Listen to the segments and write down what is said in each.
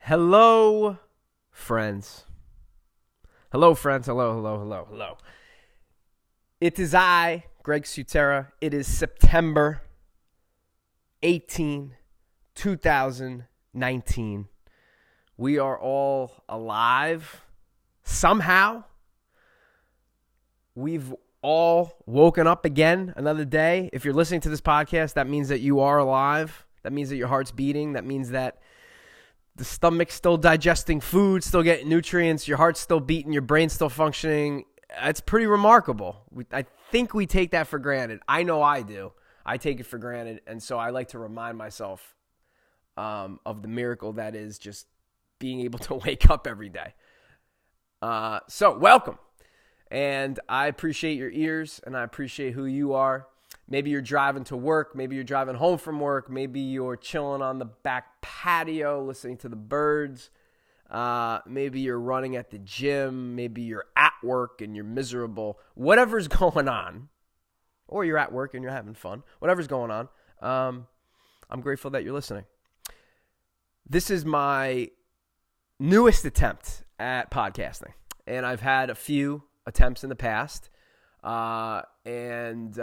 Hello, friends. Hello, friends. Hello. It is I, Greg Su-Tera. It is September 18, 2019. We are all alive. Somehow, we've all woken up again another day. If you're listening to this podcast, that means that you are alive. That means that your heart's beating. That means that the stomach's still digesting food, still getting nutrients, your heart's still beating, your brain's still functioning. It's pretty remarkable. I think we take that for granted. I know I do. I take it for granted, and so I like to remind myself of the miracle that is just being able to wake up every day. So welcome, and I appreciate your ears, and I appreciate who you are. Maybe you're driving to work. Maybe you're driving home from work. Maybe you're chilling on the back patio listening to the birds. Maybe you're running at the gym. Maybe you're at work and you're miserable. Whatever's going on, or you're at work and you're having fun. Whatever's going on, I'm grateful that you're listening. This is my newest attempt at podcasting, and I've had a few attempts in the past, and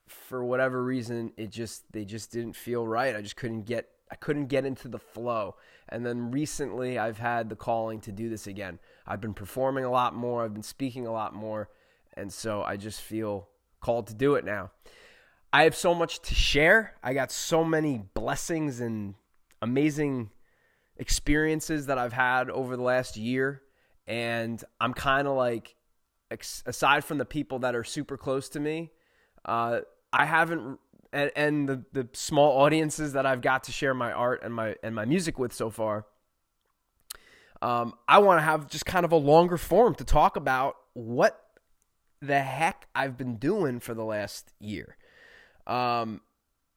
for whatever reason, they just didn't feel right. I couldn't get into the flow. And then recently I've had the calling to do this again. I've been performing a lot more. I've been speaking a lot more. And so I just feel called to do it now. I have so much to share. I got so many blessings and amazing experiences that I've had over the last year. And I'm kind of like, aside from the people that are super close to me, I haven't, and the small audiences that I've got to share my art and my music with so far, I want to have just kind of a longer form to talk about what the heck I've been doing for the last year. And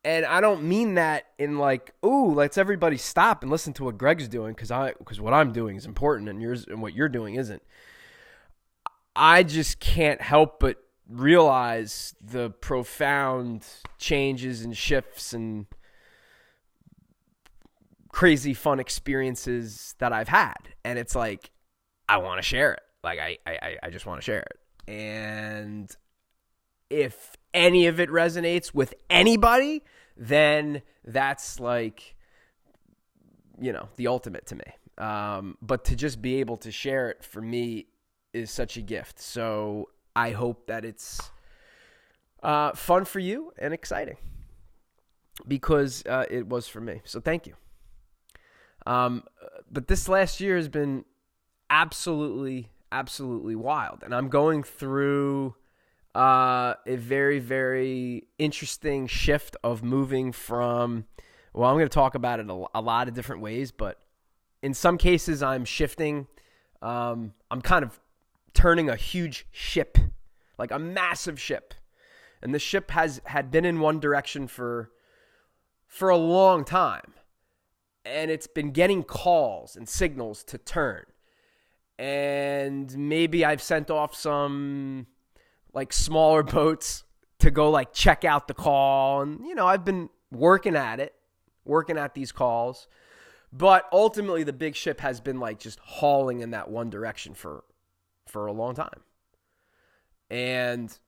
I don't mean that in like, ooh, let's everybody stop and listen to what Greg's doing because what I'm doing is important and what you're doing isn't. I just can't help but realize the profound changes and shifts and crazy fun experiences that I've had. And it's like, I want to share it. Like, I just want to share it. And if any of it resonates with anybody, then that's like, the ultimate to me. But to just be able to share it for me is such a gift. So I hope that it's fun for you and exciting because it was for me. So thank you. But this last year has been absolutely wild. And I'm going through a very, very interesting shift of moving from, well, I'm going to talk about it a lot of different ways, but in some cases I'm shifting. I'm kind of turning a huge ship, like a massive ship. And the ship had been in one direction for a long time. And it's been getting calls and signals to turn. And maybe I've sent off some like smaller boats to go like check out the call. And, I've been working at these calls. But ultimately the big ship has been like just hauling in that one direction for a long time. And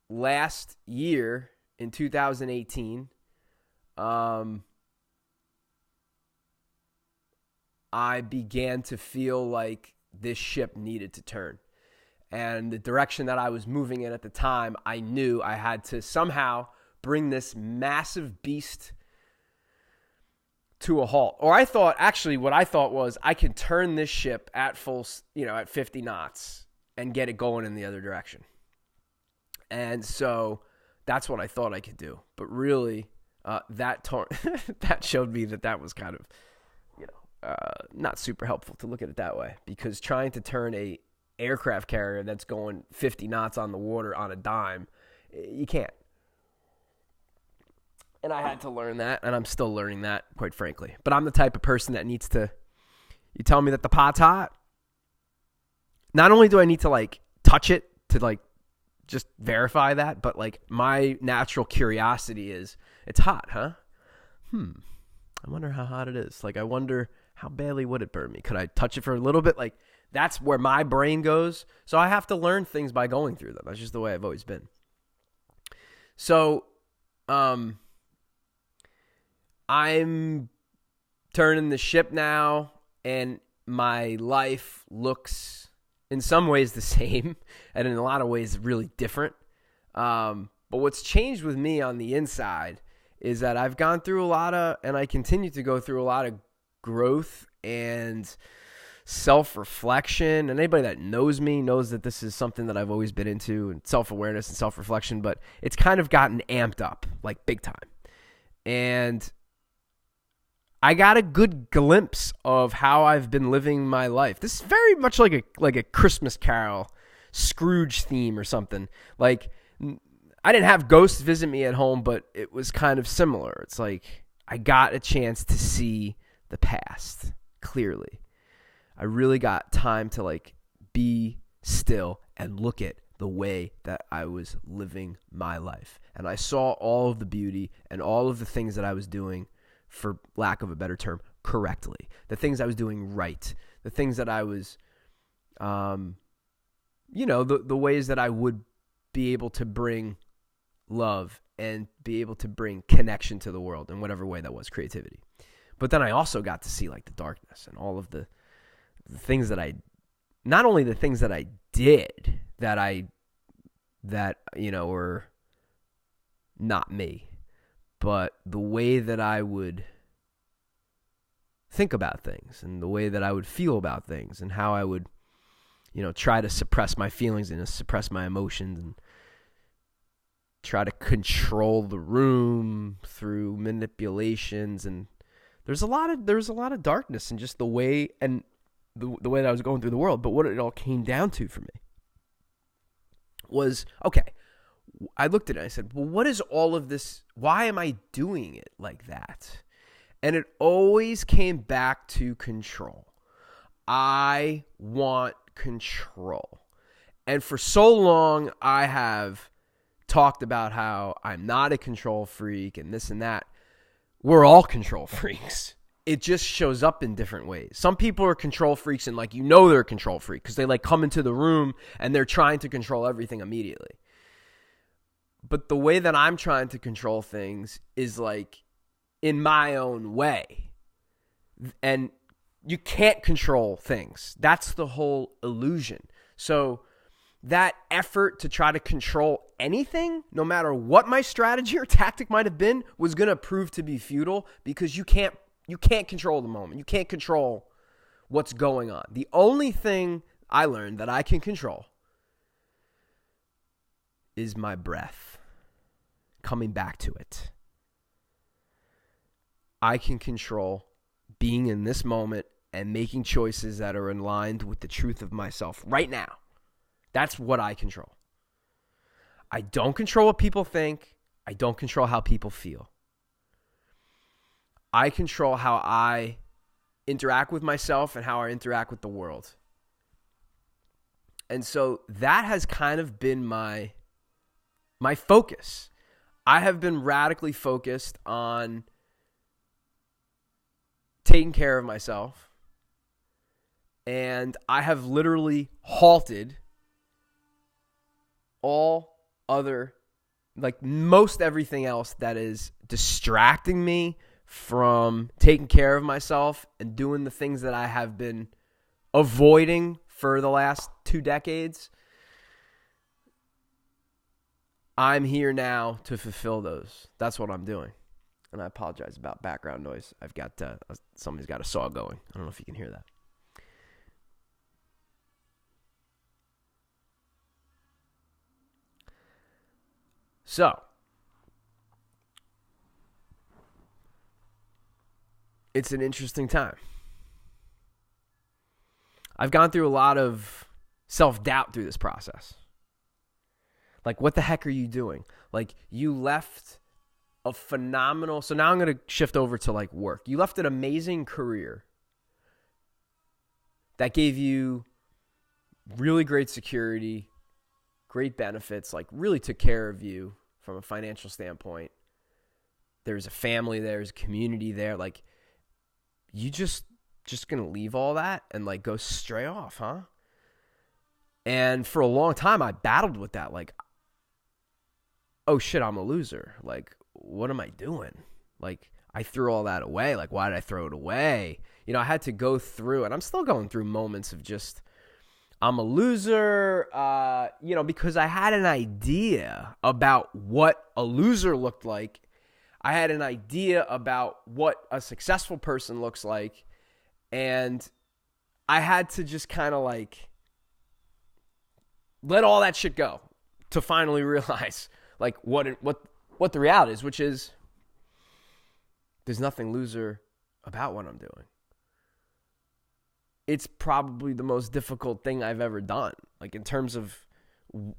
last year in 2018, I began to feel like this ship needed to turn. And the direction that I was moving in at the time, I knew I had to somehow bring this massive beast to a halt. Or what I thought was I can turn this ship at full, at 50 knots and get it going in the other direction. And so that's what I thought I could do. But really, that showed me that was kind of, not super helpful to look at it that way, because trying to turn a aircraft carrier that's going 50 knots on the water on a dime, you can't. And I had to learn that, and I'm still learning that, quite frankly. But I'm the type of person that needs to, you tell me that the pot's hot, not only do I need to, like, touch it to, like, just verify that, but, like, my natural curiosity is, it's hot, huh? I wonder how hot it is. Like, I wonder how badly would it burn me? Could I touch it for a little bit? Like, that's where my brain goes. So I have to learn things by going through them. That's just the way I've always been. So, I'm turning the ship now, and my life looks in some ways the same, and in a lot of ways really different. But what's changed with me on the inside is that I've gone through and I continue to go through a lot of growth and self-reflection. And anybody that knows me knows that this is something that I've always been into, and self-awareness and self-reflection, but it's kind of gotten amped up, like big time. And I got a good glimpse of how I've been living my life. This is very much like a Christmas Carol, Scrooge theme or something. Like, I didn't have ghosts visit me at home, but it was kind of similar. It's like I got a chance to see the past clearly. I really got time to like be still and look at the way that I was living my life. And I saw all of the beauty and all of the things that I was doing, for lack of a better term, correctly. The things I was doing right. The things that I was, the ways that I would be able to bring love and be able to bring connection to the world in whatever way that was, creativity. But then I also got to see like the darkness and all of the things that not only the things that I did that were not me, but the way that I would think about things and the way that I would feel about things and how I would, try to suppress my feelings and suppress my emotions and try to control the room through manipulations. And there's a lot of darkness in just the way and the way that I was going through the world. But what it all came down to for me was, okay, I looked at it and I said, well, what is all of this? Why am I doing it like that? And it always came back to control. I want control. And for so long, I have talked about how I'm not a control freak and this and that. We're all control freaks. It just shows up in different ways. Some people are control freaks and they're a control freak because they come into the room and they're trying to control everything immediately. But the way that I'm trying to control things is in my own way. And you can't control things. That's the whole illusion. So that effort to try to control anything, no matter what my strategy or tactic might have been, was going to prove to be futile because you can't control the moment. You can't control what's going on. The only thing I learned that I can control is my breath. Coming back to it. I can control being in this moment and making choices that are aligned with the truth of myself right now. That's what I control. I don't control what people think. I don't control how people feel. I control how I interact with myself and how I interact with the world. And so that has kind of been my focus. I have been radically focused on taking care of myself. And I have literally halted all other, most everything else that is distracting me from taking care of myself and doing the things that I have been avoiding for the last 2 decades. I'm here now to fulfill those. That's what I'm doing. And I apologize about background noise. I've got, somebody's got a saw going. I don't know if you can hear that. So, it's an interesting time. I've gone through a lot of self-doubt through this process. What the heck are you doing? You left a phenomenal... So now I'm going to shift over to, work. You left an amazing career that gave you really great security, great benefits, really took care of you from a financial standpoint. There's a family there, there's a community there. You just just going to leave all that and like go straight off, huh? And for a long time, I battled with that. Like, oh shit, I'm a loser. Like, what am I doing? Like, I threw all that away. Like, why did I throw it away? You know, I had to go through, and I'm still going through moments of just, I'm a loser, you know, because I had an idea about what a loser looked like. I had an idea about what a successful person looks like. And I had to just kind of like let all that shit go to finally realize like what the reality is, which is there's nothing loser about what I'm doing. It's probably the most difficult thing I've ever done. Like in terms of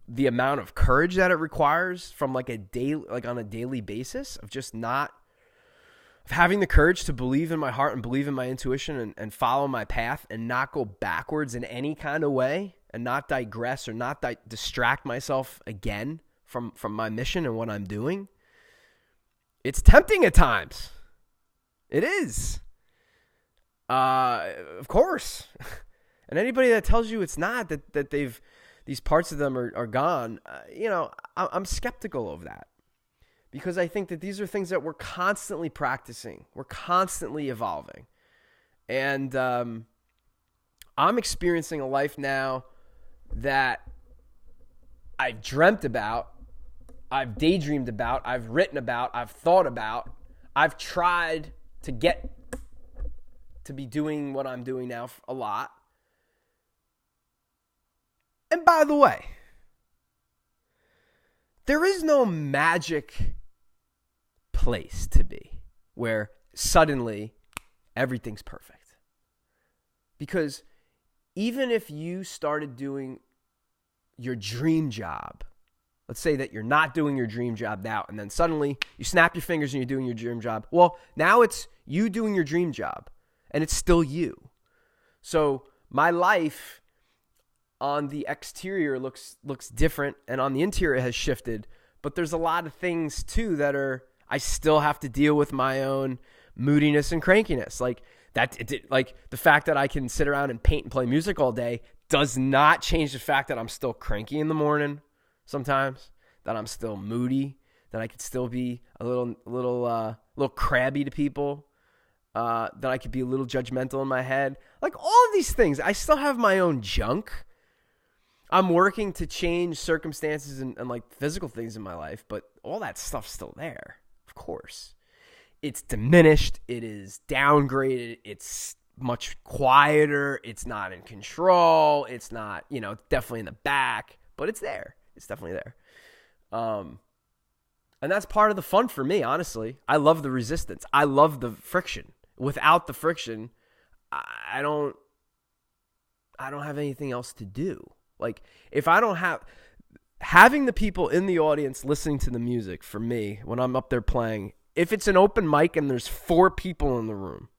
the amount of courage that it requires from like on a daily basis of just not of having the courage to believe in my heart and believe in my intuition and follow my path and not go backwards in any kind of way and not digress or not distract myself again from my mission and what I'm doing. It's tempting at times. It is. Of course. And anybody that tells you it's not, that these parts of them are gone, you know, I'm skeptical of that. Because I think that these are things that we're constantly practicing. We're constantly evolving. And I'm experiencing a life now that I've dreamt about, I've daydreamed about, I've written about, I've thought about. I've tried to get to be doing what I'm doing now a lot. And by the way, there is no magic place to be where suddenly everything's perfect. Because even if you started doing your dream job, let's say that you're not doing your dream job now, and then suddenly you snap your fingers and you're doing your dream job. Well, now it's you doing your dream job, and it's still you. So my life on the exterior looks different, and on the interior has shifted, but there's a lot of things too that I still have to deal with my own moodiness and crankiness. Like like the fact that I can sit around and paint and play music all day does not change the fact that I'm still cranky in the morning sometimes, that I'm still moody, that I could still be a little crabby to people, that I could be a little judgmental in my head. Like all of these things, I still have my own junk. I'm working to change circumstances and like physical things in my life, but all that stuff's still there, of course. It's diminished. It is downgraded. It's much quieter. It's not in control. It's not, it's definitely in the back, but it's there. It's definitely there. And that's part of the fun for me, honestly. I love the resistance. I love the friction. Without the friction, I don't have anything else to do. Like, if I don't having the people in the audience listening to the music for me, when I'm up there playing, if it's an open mic and there's 4 people in the room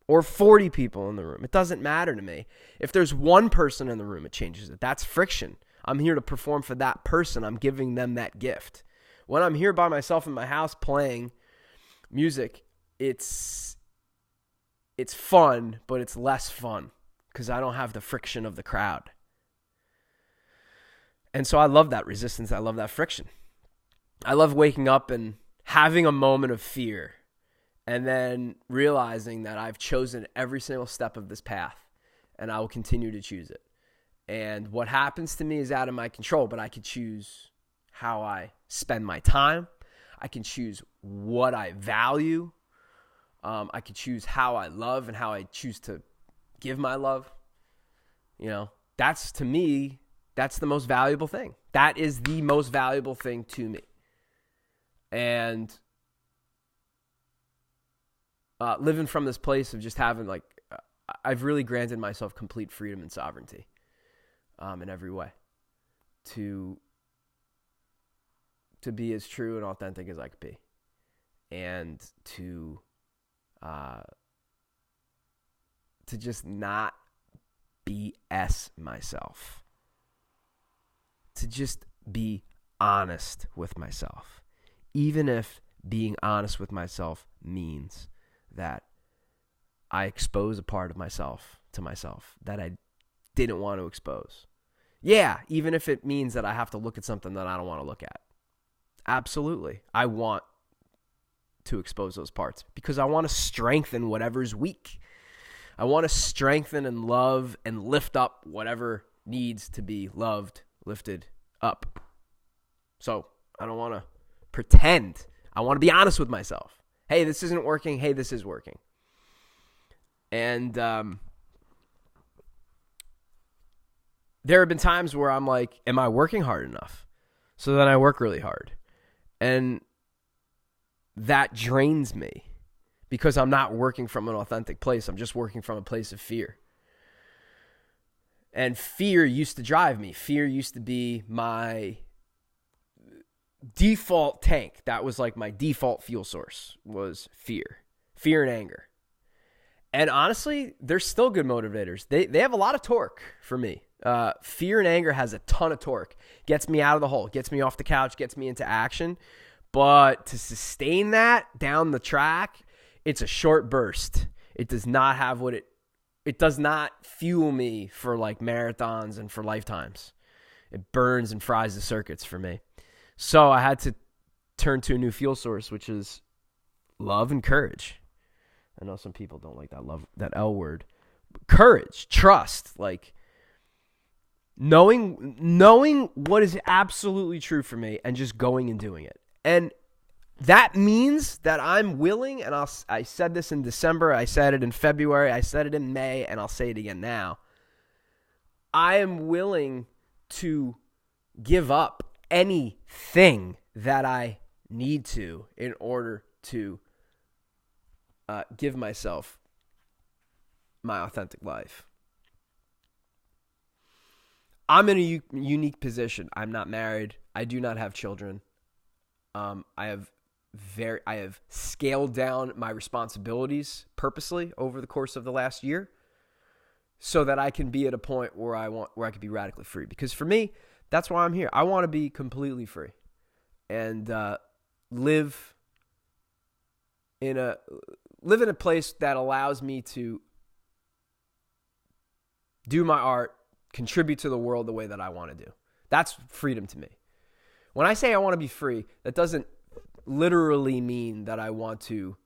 or 40 people in the room, it doesn't matter to me. If there's one person in the room, it changes it. That's friction. I'm here to perform for that person. I'm giving them that gift. When I'm here by myself in my house playing music, it's fun, but it's less fun because I don't have the friction of the crowd. And so I love that resistance. I love that friction. I love waking up and having a moment of fear and then realizing that I've chosen every single step of this path and I will continue to choose it. And what happens to me is out of my control, but I can choose how I spend my time. I can choose what I value. I can choose how I love and how I choose to give my love. That's, to me, that's the most valuable thing. That is the most valuable thing to me. And living from this place of just having, I've really granted myself complete freedom and sovereignty in every way to be as true and authentic as I could be, and to just not BS myself, to just be honest with myself, even if being honest with myself means that I expose a part of myself to myself that I didn't want to expose. Yeah, even if it means that I have to look at something that I don't want to look at. Absolutely. I want to expose those parts because I want to strengthen whatever's weak. I want to strengthen and love and lift up whatever needs to be loved, lifted up. So I don't want to pretend. I want to be honest with myself. Hey, this isn't working. Hey, this is working. And there have been times where I'm like, am I working hard enough? So then I work really hard. And that drains me because I'm not working from an authentic place. I'm just working from a place of fear. And fear used to drive me. Fear used to be my default tank. That was like my default fuel source was fear. Fear and anger. And honestly, they're still good motivators. They have a lot of torque for me. Fear and anger has a ton of torque. Gets me out of the hole. Gets me off the couch. Gets me into action. But to sustain that down the track, it's a short burst. It does not have it does not fuel me for like marathons and for lifetimes. It burns and fries the circuits for me. So I had to turn to a new fuel source, which is love and courage. I know some people don't like that L word. Courage, trust, like knowing what is absolutely true for me and just going and doing it. And that means that I'm willing, and I said this in December, I said it in February, I said it in May, and I'll say it again now. I am willing to give up anything that I need to in order to give myself my authentic life. I'm in a unique position. I'm not married. I do not have children. I have scaled down my responsibilities purposely over the course of the last year so that I can be at a point where I can be radically free. Because for me, that's why I'm here. I want to be completely free and live in a place that allows me to do my art, contribute to the world the way that I want to do. That's freedom to me. When I say I want to be free, that doesn't literally mean that I want to,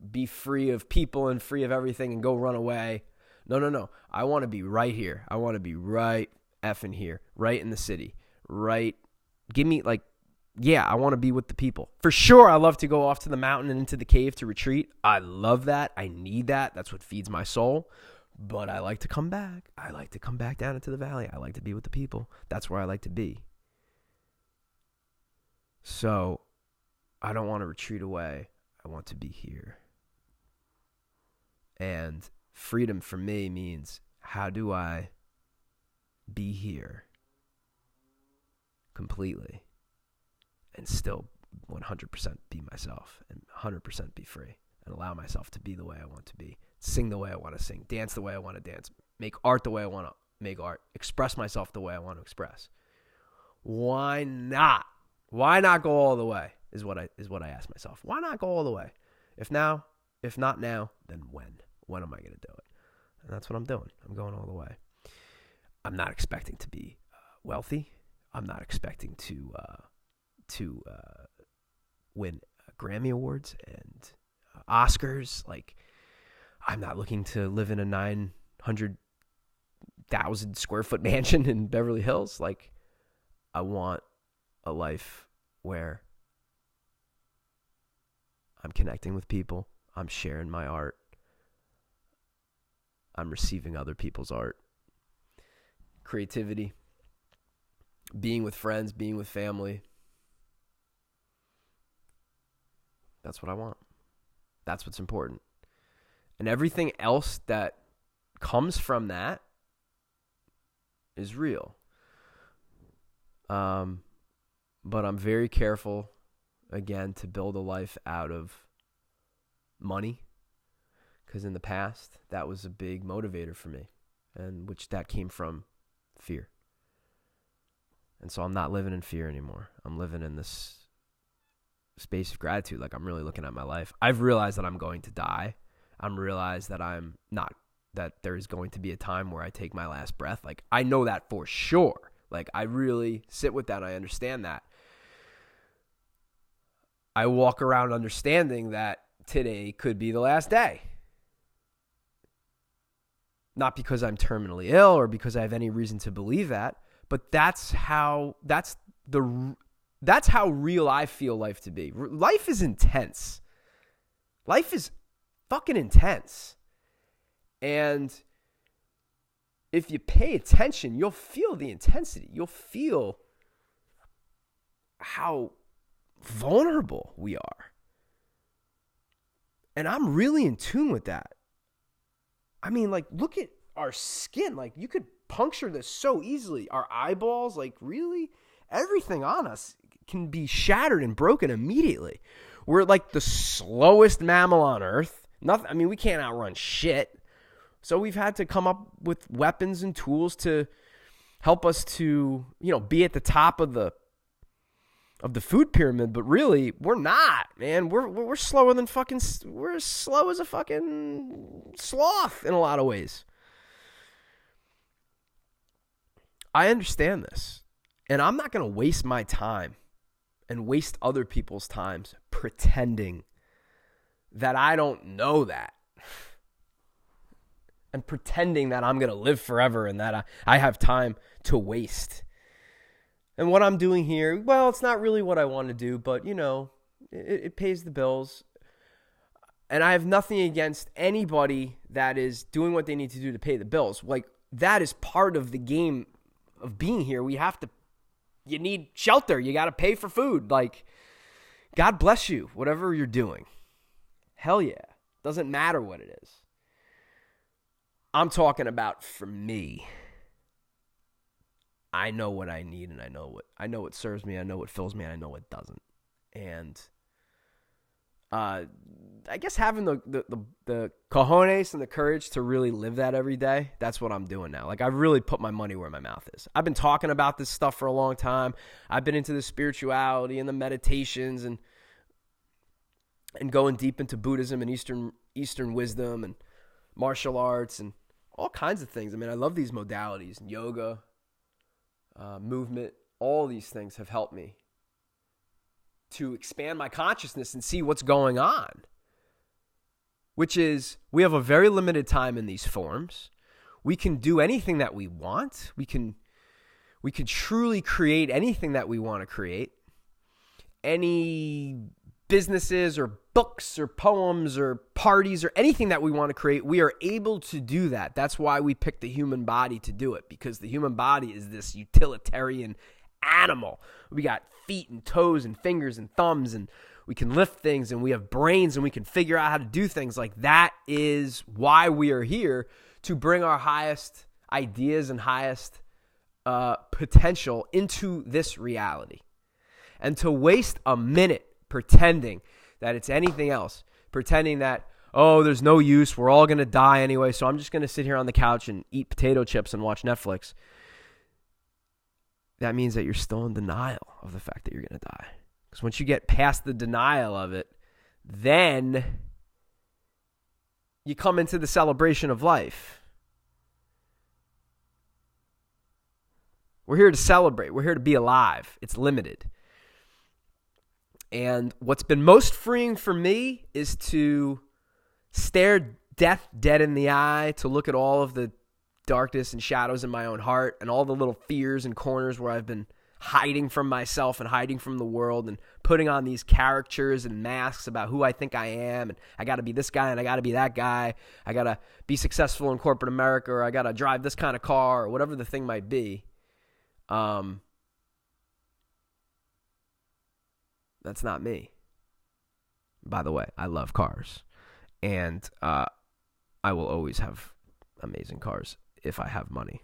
be free of people and free of everything and go run away. No. I want to be right here. I want to be right effing here, right in the city, right. Give me I want to be with the people. For sure, I love to go off to the mountain and into the cave to retreat. I love that. I need that. That's what feeds my soul. But I like to come back. I like to come back down into the valley. I like to be with the people. That's where I like to be. So I don't want to retreat away. I want to be here. And freedom for me means, how do I be here completely and still 100% be myself and 100% be free and allow myself to be the way I want to be, sing the way I want to sing, dance the way I want to dance, make art the way I want to make art, express myself the way I want to express. Why not? Why not go all the way is what I ask myself. Why not go all the way? If not now, then when? When am I going to do it? And that's what I'm doing. I'm going all the way. I'm not expecting to be wealthy. I'm not expecting to win Grammy Awards and Oscars. Like, I'm not looking to live in a 900,000 square foot mansion in Beverly Hills. Like, I want a life where I'm connecting with people. I'm sharing my art. I'm receiving other people's art. Creativity. Being with friends, being with family. That's what I want. That's what's important. And everything else that comes from that is real. But I'm very careful, again, to build a life out of money. Because in the past, that was a big motivator for me. And which that came from fear. And so I'm not living in fear anymore. I'm living in this space of gratitude. Like, I'm really looking at my life. I've realized that I'm going to die. I'm realized that I'm not, that there is going to be a time where I take my last breath. Like, I know that for sure. Like, I really sit with that. I understand that. I walk around understanding that today could be the last day. Not because I'm terminally ill or because I have any reason to believe that, but that's how real I feel life to be. Life is intense. Life is fucking intense. And if you pay attention, you'll feel the intensity. You'll feel how vulnerable we are. And I'm really in tune with that. I mean, like, look at our skin. Like, you could puncture this so easily. Our eyeballs, like, really, everything on us can be shattered and broken immediately. We're like the slowest mammal on Earth. Nothing. I mean, we can't outrun shit. So we've had to come up with weapons and tools to help us to, be at the top of the food pyramid, but really we're not, man. We're slower than we're as slow as a fucking sloth in a lot of ways. I understand this, and I'm not going to waste my time and waste other people's times pretending that I don't know that. And pretending that I'm going to live forever and that I have time to waste. And what I'm doing here, well, it's not really what I want to do, but, it pays the bills. And I have nothing against anybody that is doing what they need to do to pay the bills. Like, that is part of the game of being here. You need shelter. You got to pay for food. Like, God bless you, whatever you're doing. Hell yeah. Doesn't matter what it is. I'm talking about for me. I know what I need, and I know what serves me, I know what fills me, and I know what doesn't. And I guess having the cojones and the courage to really live that every day, that's what I'm doing now. Like, I really put my money where my mouth is. I've been talking about this stuff for a long time. I've been into the spirituality and the meditations and going deep into Buddhism and Eastern wisdom and martial arts and all kinds of things. I mean, I love these modalities, yoga, movement. All these things have helped me to expand my consciousness and see what's going on, which is we have a very limited time in these forms. We can do anything that we want. We can truly create anything that we want to create. Any businesses or books or poems or parties or anything that we want to create, we are able to do that. That's why we picked the human body to do it, because the human body is this utilitarian animal. We got feet and toes and fingers and thumbs, and we can lift things, and we have brains, and we can figure out how to do things. Like, that is why we are here, to bring our highest ideas and highest potential into this reality. And to waste a minute pretending that it's anything else, pretending that, oh, there's no use, we're all going to die anyway, so I'm just going to sit here on the couch and eat potato chips and watch Netflix, that means that you're still in denial of the fact that you're going to die. Because once you get past the denial of it, then you come into the celebration of life. We're here to celebrate. We're here to be alive. It's limited. And what's been most freeing for me is to stare death dead in the eye, to look at all of the darkness and shadows in my own heart and all the little fears and corners where I've been hiding from myself and hiding from the world and putting on these caricatures and masks about who I think I am. And I got to be this guy and I got to be that guy. I got to be successful in corporate America, or I got to drive this kind of car, or whatever the thing might be. That's not me. By the way, I love cars. And I will always have amazing cars if I have money.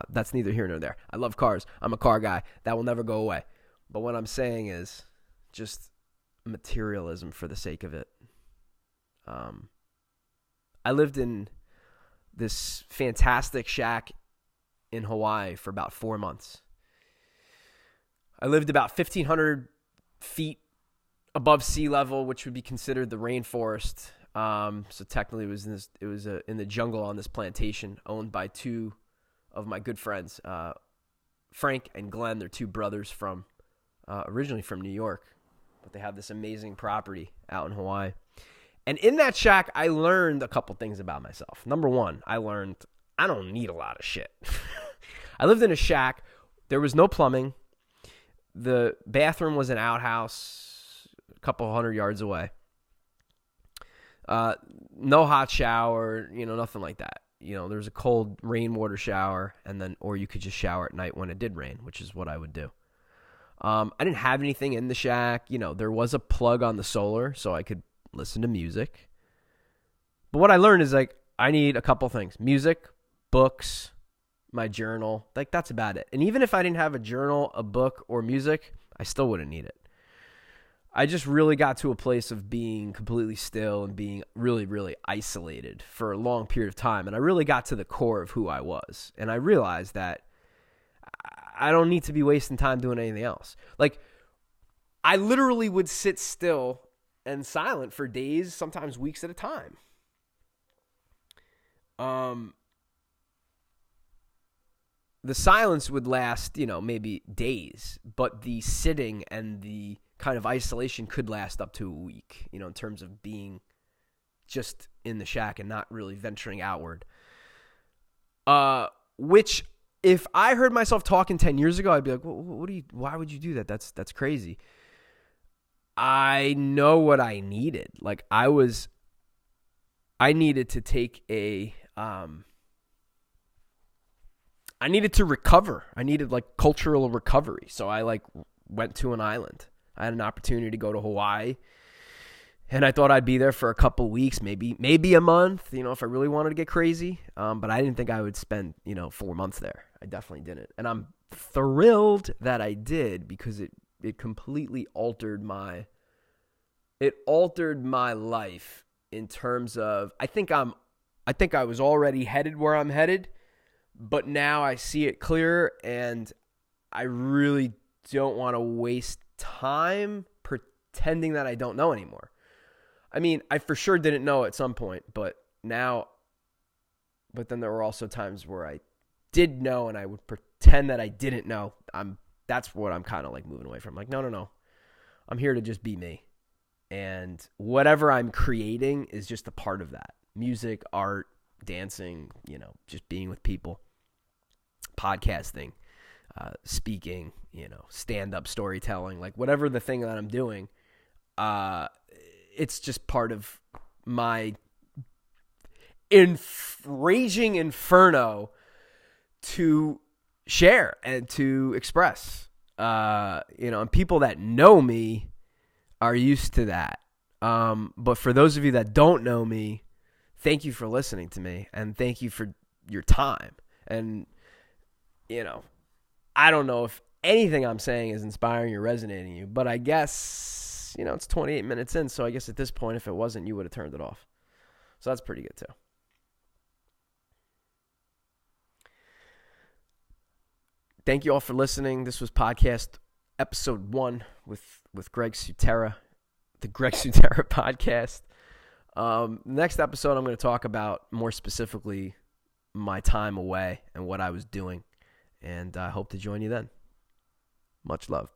That's neither here nor there. I love cars. I'm a car guy. That will never go away. But what I'm saying is just materialism for the sake of it. I lived in this fantastic shack in Hawaii for about 4 months. I lived about 1,500 feet above sea level, which would be considered the rainforest. So technically it was in the jungle on this plantation owned by two of my good friends, Frank and Glenn. They're two brothers from originally from New York, but they have this amazing property out in Hawaii. And in that shack, I learned a couple things about myself. Number one, I learned I don't need a lot of shit. I lived in a shack. There was no plumbing. The bathroom was an outhouse a couple 100 yards away. No hot shower, nothing like that. There was a cold rainwater shower, or you could just shower at night when it did rain, which is what I would do. I didn't have anything in the shack. There was a plug on the solar, so I could listen to music. But what I learned is, I need a couple things. Music, books, my journal. That's about it. And even if I didn't have a journal, a book, or music, I still wouldn't need it. I just really got to a place of being completely still and being really, really isolated for a long period of time. And I really got to the core of who I was. And I realized that I don't need to be wasting time doing anything else. I literally would sit still and silent for days, sometimes weeks at a time. The silence would last, maybe days, but the sitting and the kind of isolation could last up to a week, in terms of being just in the shack and not really venturing outward. Which, if I heard myself talking 10 years ago, I'd be like, well, why would you do that? That's crazy. I know what I needed. I needed to take I needed to recover. I needed cultural recovery. So I went to an island. I had an opportunity to go to Hawaii, and I thought I'd be there for a couple weeks, maybe a month, if I really wanted to get crazy. But I didn't think I would spend, 4 months there. I definitely didn't. And I'm thrilled that I did, because it completely altered my life in terms of, I think I was already headed where I'm headed, but now I see it clearer, and I really don't want to waste time pretending that I don't know anymore. I mean, I for sure didn't know at some point, but then there were also times where I did know, and I would pretend that I didn't know. That's what I'm kind of moving away from. No. I'm here to just be me. And whatever I'm creating is just a part of that. Music, art, dancing, just being with people, podcasting, speaking, stand-up storytelling, whatever the thing that I'm doing, it's just part of my raging inferno to share and to express, and people that know me are used to that. But for those of you that don't know me, thank you for listening to me, and thank you for your time. And, I don't know if anything I'm saying is inspiring or resonating you, but I guess, it's 28 minutes in, so I guess at this point, if it wasn't, you would have turned it off. So that's pretty good too. Thank you all for listening. This was podcast episode 1 with Greg Su-Tera, the Greg Su-Tera podcast. Next episode, I'm going to talk about more specifically my time away and what I was doing. And I hope to join you then. Much love.